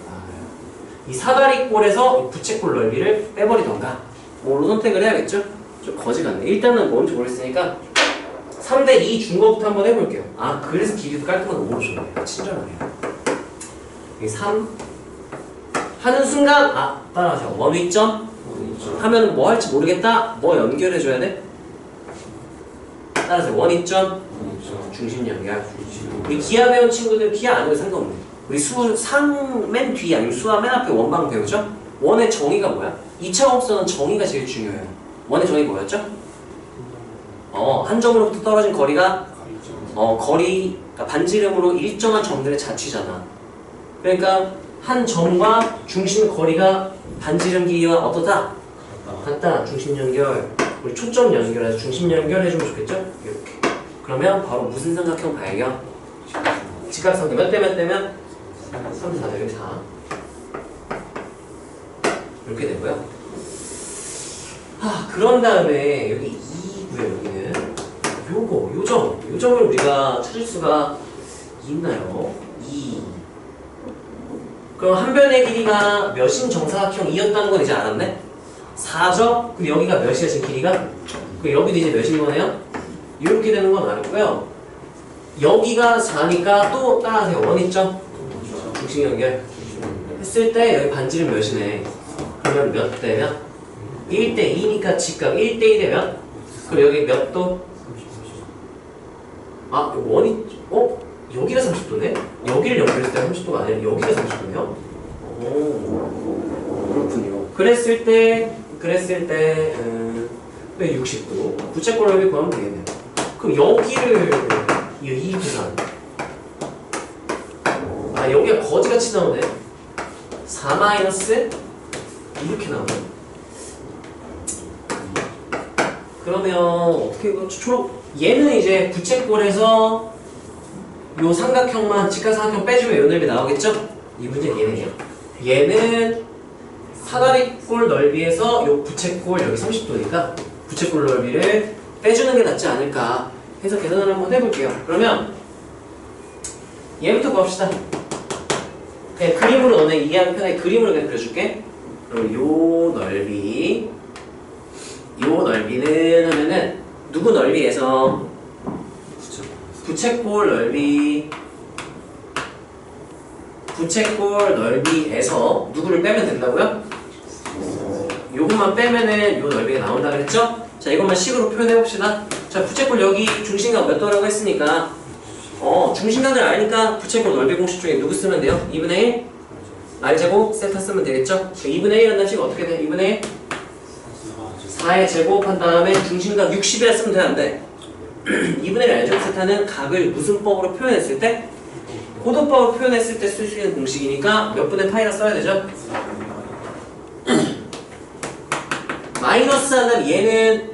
이 사다리꼴에서 부채꼴 넓이를 빼버리던가 뭐로 선택을 해야겠죠? 좀 거지 같네. 일단은 뭔지 모르겠으니까 3대 2 준 거부터 한번 해볼게요. 아, 그래서 길이도 깔끔하게 5로 줬네. 친절하네요. 여기 3 하는 순간 따라하세요. 원위점 하면 뭐 할지 모르겠다. 뭐 연결해줘야 돼? 따라하세요. 원위점 중심 연결. 우리 기하 배운 친구들 기하 안 해도 상관없네. 우리 맨 뒤 아니면 수학 맨 앞에 원방 배우죠? 원의 정의가 뭐야? 2차 공법서는 정의가 제일 중요해요. 원의 정의 뭐였죠? 한 점으로부터 떨어진 거리가 그러니까 반지름으로 일정한 점들의 자취잖아. 그러니까 한 점과 중심 거리가 반지름 길이와 어떠다? 같다. 중심 연결. 우리 초점 연결해서 중심 연결해주면 좋겠죠? 이렇게. 그러면 바로 무슨 삼각형 발견? 직각삼각형. 몇 대 몇 대면? 3대 4대 여기 4. 이렇게 되고요. 그런 다음에 여기 2고요. 여기는 요 점을 우리가 찾을 수가 있나요? 2. 그럼 한 변의 길이가 몇인 정사각형이었다는 건 이제 알았네? 4죠? 그럼 여기가 몇이야 지금 길이가? 그럼 여기도 이제 몇인 거네요? 이렇게 되는 건 알았고요. 여기가 4니까 또 따라하세요. 원위점 중심 연결 했을 때 여기 반지름 몇이네. 그러면 몇 대면? 1대 2니까 직각 1대 2 되면? 그럼 여기 몇 도? 여기가 30도네? 여기를 연결했을 때 30도가 아니라 여기가 30도네요? 오, 그렇군요. 그랬을 때 60도. 부채꼴 넓이 구하면 되겠네요. 그럼 여기를 이 계산. 여기가 거지같이 나오네. 4 마이너스 이렇게 나오네. 그러면 어떻게 이거 얘는 이제 부채꼴에서 요 삼각형만 직각삼각형 빼주면 요 넓이 나오겠죠? 이 문제 얘네요. 얘는 사다리꼴 넓이에서 요 부채꼴 여기 30도니까 부채꼴 넓이를 빼주는 게 낫지 않을까 해서 계산을 한번 해볼게요. 그러면 얘부터 구합시다. 그냥 그림으로 너네 이해하기 편하게 그림으로 그냥 그려줄게. 그럼 요 넓이는 하면은 누구 넓이에서 부채꼴 넓이에서 누구를 빼면 된다고요? 요것만 빼면은 요 넓이가 나온다 그랬죠? 자, 이것만 식으로 표현해 봅시다. 자, 부채꼴 여기 중심각 몇 도라고 했으니까 중심각을 아니까 부채꼴 넓이 공식 중에 누구 쓰면 돼요? 2분의 1 r제곱 세타 쓰면 되겠죠? 2분의 1 한다는 식 어떻게 돼? 2분의 1 4의 제곱한 다음에 중심각 60이라 쓰면 돼, 안 돼? 2분의 1 r제곱 세타는 각을 무슨 법으로 표현했을 때? 고도법으로 표현했을 때 쓸 수 있는 공식이니까 몇 분의 파이라 써야 되죠? 마이너스 한다면 얘는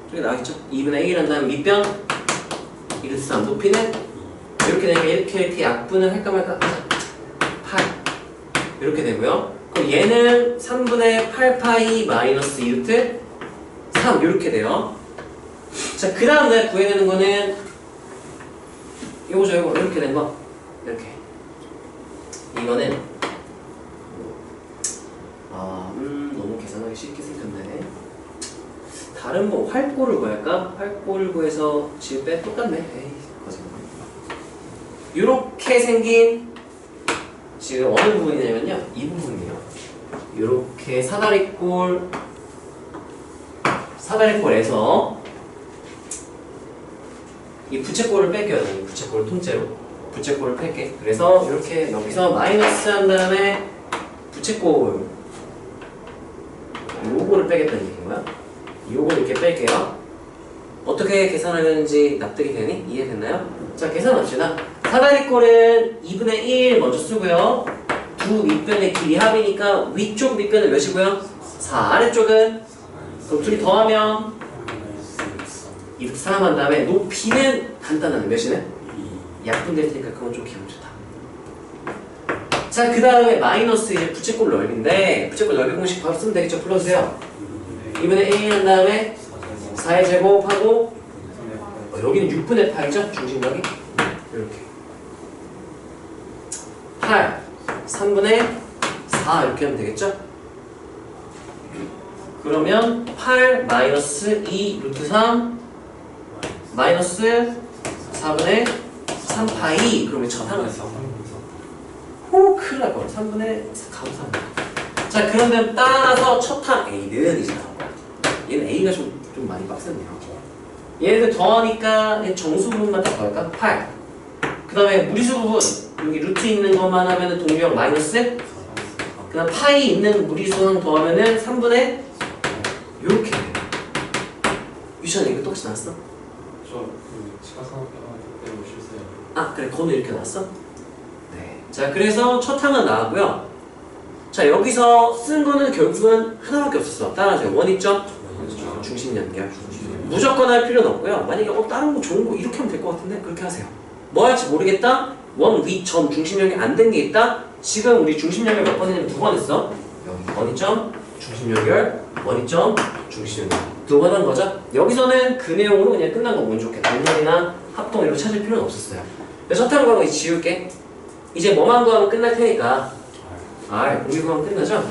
저기 나와있죠? 2분의 1 한다면 밑변 1루트 3 높이는 이렇게 되니까 이렇게 약분을 할까 말까 8 이렇게 되고요. 그럼 얘는 3분의 8파이 마이너스 2루트 3 이렇게 돼요. 자, 그 다음 내가 구해내는 거는 요거죠. 요거 이렇게 된 거 이렇게 이거는 너무 계산하기 쉽게 생겼네. 다른 뭐 활골을 구할까? 활골을 구해서 지금 빼 똑같네. 에이, 거짓말. 요렇게 생긴 지금 어느 부분이냐면요, 이 부분이에요. 요렇게 사다리꼴에서 이 부채꼴을 뺄게요. 이 부채꼴을 통째로 부채꼴을 뺄게. 그래서 이렇게 여기서 마이너스 한 다음에 부채꼴 요거를 빼겠다는 얘기인 거야. 요거 이렇게 뺄게요. 어떻게 계산하는지 납득이 되니? 이해됐나요? 자, 계산합시다. 사다리꼴은 2분의 1 먼저 쓰고요. 두 밑변의 길이 합이니까 위쪽 밑변은 몇이고요? 4. 아래쪽은? 그럼 둘이 더하면 2루트 3 한 다음에 높이는 간단하네. 몇이네? 약분될 테니까 그건 좀 기분 좋다. 자, 그 다음에 마이너스 이제 부채꼴 넓이인데 부채꼴 넓이 공식 바로 쓰면 되겠죠? 불러주세요. 2분의 1 한 다음에 4의 제곱하고 여기는 6분의 8이죠? 중심각이 이렇게 8 3분의 4 이렇게 하면 되겠죠? 그러면 8 마이너스 2 루트 3 마이너스 4분의 3파이 그러면 첫항을 호 큰일 날 거야. 3분의 4 자, 그런데 따라서 첫항 A는 이제 나올 거야. 얘는 A가 좀 많이 빡셌네요. 얘네들 더하니까 정수 부분만 딱 더할까? 8. 그 다음에 무리수 부분 여기 루트 있는 것만 하면은 동류형 마이너스. 그 다음 파이 있는 무리수항 더하면은 3분의 요렇게 돼요. 유시안 이거 똑같이 나왔어? 저 시각산업대가 그때로 실수해요. 아, 그래. 건우 이렇게 나왔어? 네. 자, 그래서 첫 항은 나왔고요. 자, 여기서 쓴 거는 결국은 하나밖에 없었어. 따라하세요. 원이점 중심 연결. 무조건 할 필요는 없고요. 만약에 다른 거 좋은 거 이렇게 하면 될 것 같은데 그렇게 하세요. 뭐 할지 모르겠다. 원, 위, 점, 중심 연결 안 된 게 있다. 지금 우리 중심 연결 몇 번 했냐면 2번 했어. 여기 원이점 중심 연결, 원이점 중심 연결 2번 한 거죠. 여기서는 그 내용으로 그냥 끝난 거 운 좋게 단면이나 합동 이런 거 찾을 필요는 없었어요. 첫 항 구하면 이제 지울게. 이제 뭐만 구하면 끝날 테니까 공비 구하면 끝나죠?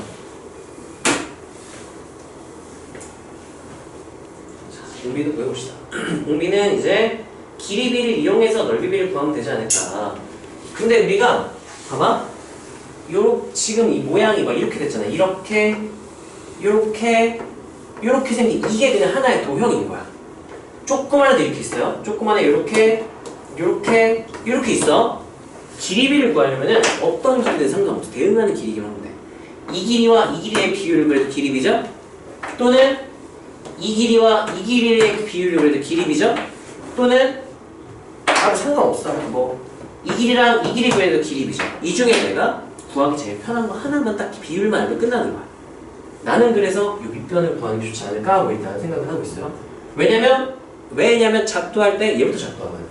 공비도 구해봅시다. 공비는 이제 길이비를 이용해서 넓이비를 구하면 되지 않을까. 근데 우리가 봐봐. 지금 이 모양이 막 이렇게 됐잖아요. 이렇게 생긴 이게 그냥 하나의 도형인 거야. 조그만해도 이렇게 있어요. 조그만해 이렇게 있어. 길이비를 구하려면은 어떤 길이든 상관없어. 대응하는 길이기만 하면 돼. 이 길이와 이 길이의 비율을 그래도 길이비죠? 또는 이 길이와 이 길이의 비율을 그래도 길이비죠? 또는 상관없어. 이 길이랑 이 길이 그래도 길이비죠. 이 중에 내가 구하기 제일 편한 거 하나만 딱 비율만 알면 끝나는 거야. 나는 그래서 이 밑변을 구하는 게 좋지 않을까 하고 일단 생각을 하고 있어요. 왜냐면 작도할 때 얘부터 작도하거든.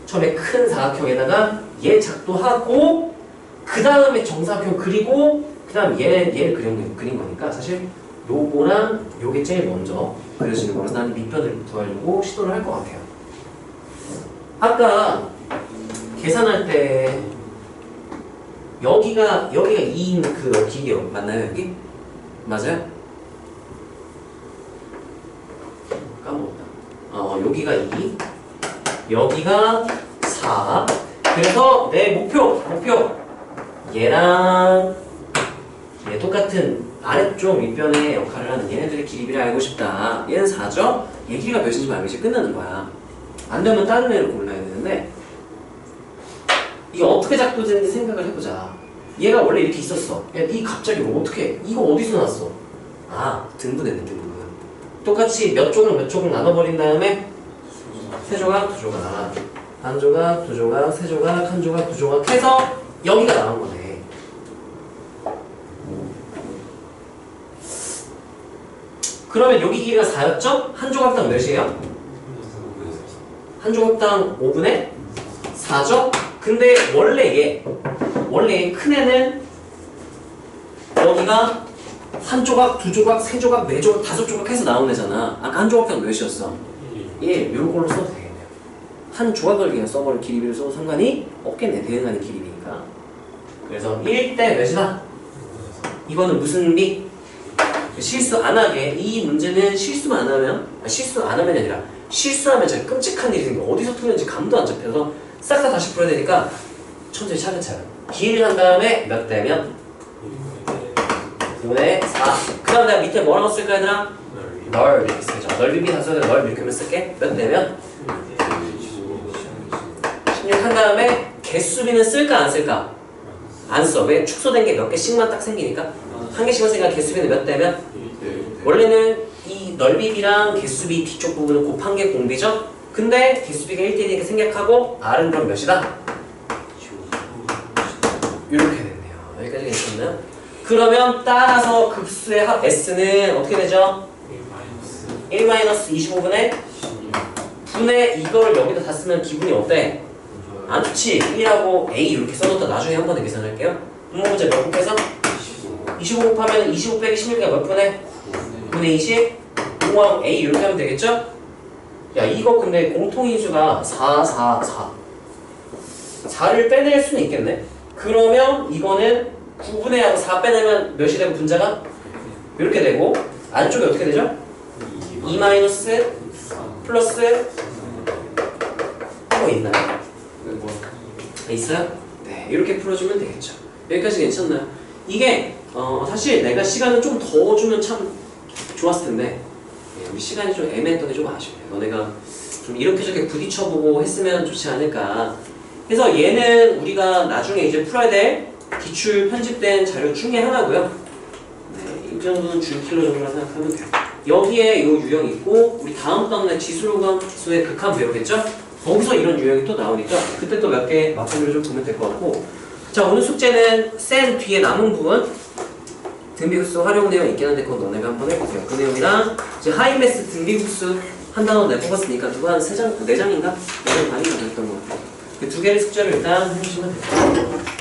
처음에 큰 사각형에다가 얘 작도하고 그 다음에 정사각형 그리고 그 다음 얘를 그린 거니까 사실 요거랑 요게 제일 먼저 그려지는 거라서 나는 밑변을 구하려고 시도를 할 것 같아요. 아까 계산할 때 여기가 2인 그 길이요. 맞나요 여기? 맞아요? 까먹었다. 여기가 2, 여기가 4. 그래서 내 목표 얘랑 얘 똑같은 아래쪽 밑변의 역할을 하는 얘네들의 길이를 알고 싶다. 얘는 4죠? 얘 길이가 몇인지 알면 이제 끝나는 거야. 안 되면 다른 애를 골라야 되는데 이게 어떻게 작동되는지 생각을 해보자. 얘가 원래 이렇게 있었어. 야, 니 갑자기 어떻게 이거 어디서 났어? 아, 등분했네, 등분. 똑같이 몇 조각 나눠버린 다음에 세 조각, 두 조각, 한 조각, 두 조각, 세 조각, 한 조각, 두 조각 해서 여기가 나온 거네. 그러면 여기 길이가 4였죠? 한 조각당 몇이에요? 한 조각당 5분의 4죠? 근데 원래 큰 애는 여기가 한 조각, 두 조각, 세 조각, 네 조각, 다섯 조각 해서 나온 애잖아. 아까 한 조각당 몇이었어? 1. 이런 걸로 써도 되겠네요. 한 조각을 그냥 써버린 길이비를 써도 상관이 없겠네. 대응하는 길이비니까. 그래서 1대 몇이다? 이거는 무슨 비? 실수 안 하게. 이 문제는 실수만 안 하면, 실수 안 하면이 아니라 실수하면 진짜 끔찍한 일이 생겨. 어디서 틀렸는지 감도 안 잡혀서 싹 다 다시 풀어야 되니까 천천히 차근차근. 길이를 한 다음에 몇 대면? 5의 4. 그 다음 내가 밑에 뭐라고 쓸까 얘들아? 널 이렇게 쓰죠. 넓이비 다소에 널 이렇게 하면 쓸게. 몇 대면? 16 한 다음에 개수비는 쓸까 안 쓸까? 안 써. 왜? 축소된 게 몇 개씩만 딱 생기니까. 한 개씩만 생기니까 개수비는 몇 대면? 원래는 이 넓이비랑 개수비 뒤쪽 부분은 곱한 게 공비죠? 근데 개수비가 1대1이니까 생략하고 R은 그럼 몇이다? 이렇게 됐네요. 여기까지 괜찮나요? 그러면 따라서 급수의 합 S는 어떻게 되죠? 1-25분의 분의 이걸 여기다 다 쓰면 기분이 어때? 안 좋지? 1하고 A 이렇게 써놓다 나중에 한 번에 계산할게요. 분모 문제 몇 곱해서? 25 곱하면 25 빼기 16가 몇 분의? 분의 20? 5하고 A 이렇게 하면 되겠죠? 야 이거 근데 공통인수가 4, 4, 4 4를 빼낼 수는 있겠네. 그러면 이거는 9분의 하고 4 빼내면 몇이 되고 분자가? 이렇게 되고 안쪽이 어떻게 되죠? 2 마이너스 플러스 뭐 있나요? 있어요? 네, 이렇게 풀어주면 되겠죠. 여기까지 괜찮나요? 이게 사실 내가 시간을 좀 더 주면 참 좋았을 텐데 우리 시간이 좀 애매했던 게 좀 아쉽네요. 너네가 좀 이렇게 저렇게 부딪혀보고 했으면 좋지 않을까. 그래서 얘는 우리가 나중에 이제 풀어야 될 기출 편집된 자료 중에 하나고요. 네, 이 정도는 줄킬로 정도라 생각하면 돼요. 여기에 이 유형이 있고 우리 다음 단원에 지수로감수의 극한 배우겠죠? 거기서 이런 유형이 또 나오니까 그때 또 몇 개 마찬가지로 좀 보면 될 것 같고. 자, 오늘 숙제는 센 뒤에 남은 부분 등비급수 활용 내용 있긴 한데 그건 너네가 한번 해보세요. 그 내용이랑 이제 하이매스 등비급수 한 단원 내 뽑았으니까 누가 한 3장, 4장인가? 4장 반인가 됐던 것 같아요. 그 두 개를 숙제를 일단 해주시면 돼요.